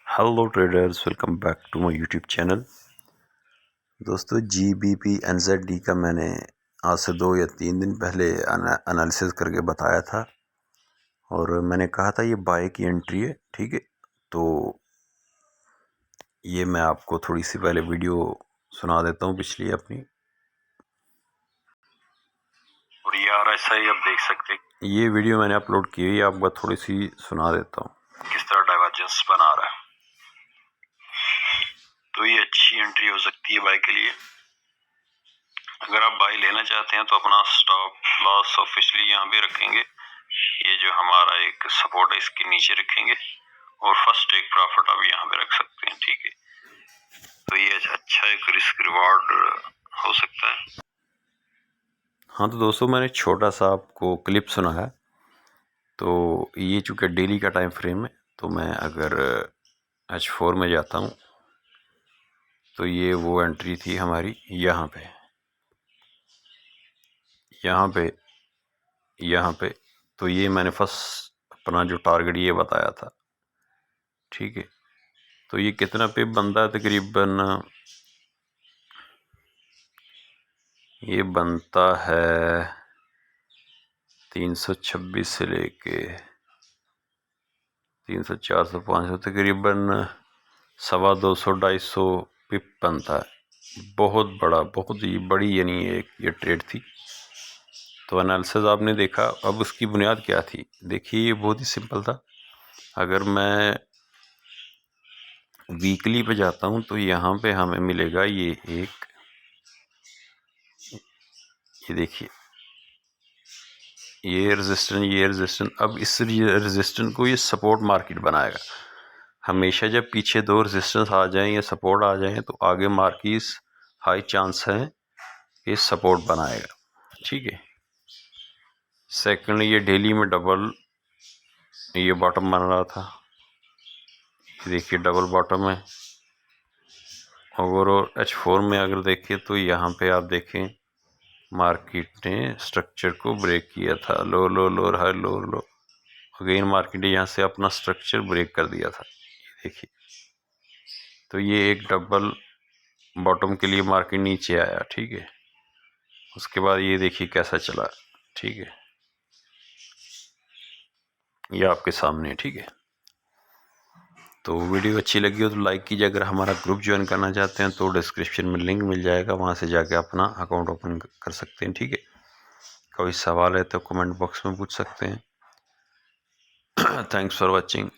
Hello traders, welcome back to my YouTube channel. दोस्तों, GBP/NZD का मैंने आज से 2 या 3 दिन पहले एनालिसिस करके बताया था और मैंने कहा था ये बाय की एंट्री है। ठीक है, तो ये मैं आपको थोड़ी सी पहले वीडियो सुना देता हूँ पिछली अपनी, और ये RSI आप देख सकते हैं। ये वीडियो मैंने अपलोड की है, आपको थोड़ी सी सुना देता हूँ किस तरह डाइवर्जेंस बना रहा है। तो ये अच्छी एंट्री हो सकती है बाय के लिए। अगर आप बाय लेना चाहते हैं तो अपना स्टॉप लॉस ऑफिशियली यहाँ पे रखेंगे। ये जो हमारा एक सपोर्ट है इसके नीचे रखेंगे और फर्स्ट टेक प्रॉफिट आप यहाँ पे रख सकते हैं। ठीक है, तो ये अच्छा एक रिस्क रिवॉर्ड हो सकता है। हाँ तो दोस्तों, मैंने छोटा सा आपको क्लिप सुना है। तो ये चूँकि डेली का टाइम फ्रेम है, तो मैं अगर H4 में जाता हूँ तो ये वो एंट्री थी हमारी यहाँ पे। तो ये मैंने फर्स्ट अपना जो टारगेट ये बताया था। ठीक है, तो ये कितना पे बनता है? तकरीबन ये बनता है 326 से लेके 300, 400, 500, तकरीबन 250-250 पिप बनता है। बहुत बड़ा, बहुत ही बड़ी यानी एक ये ट्रेड थी। तो एनालिसिस आपने देखा। अब उसकी बुनियाद क्या थी? देखिए, ये बहुत ही सिंपल था। अगर मैं वीकली पे जाता हूँ तो यहाँ पे हमें मिलेगा ये देखिए, ये रेजिस्टेंस। अब इस रेजिस्टेंस को ये सपोर्ट मार्केट बनाएगा। हमेशा जब पीछे 2 रेजिस्टेंस आ जाएं या सपोर्ट आ जाएं तो आगे मार्केट हाई चांस है ये सपोर्ट बनाएगा। ठीक है, सेकंड, ये डेली में डबल ये बॉटम बन रहा था। ये देखिए डबल बॉटम है। और H4 में अगर देखें तो यहाँ पे आप देखें मार्केट ने स्ट्रक्चर को ब्रेक किया था। लो लो लो हाई लो लो, अगेन मार्केट ने यहाँ से अपना स्ट्रक्चर ब्रेक कर दिया था। ये देखिए, तो ये एक डबल बॉटम के लिए मार्केट नीचे आया। ठीक है, उसके बाद ये देखिए कैसा चला। ठीक है, ये आपके सामने है। ठीक है, तो वीडियो अच्छी लगी हो तो लाइक कीजिए। अगर हमारा ग्रुप ज्वाइन करना चाहते हैं तो डिस्क्रिप्शन में लिंक मिल जाएगा, वहाँ से जाके अपना अकाउंट ओपन कर सकते हैं। ठीक है, कोई सवाल है तो कमेंट बॉक्स में पूछ सकते हैं। Thanks for watching.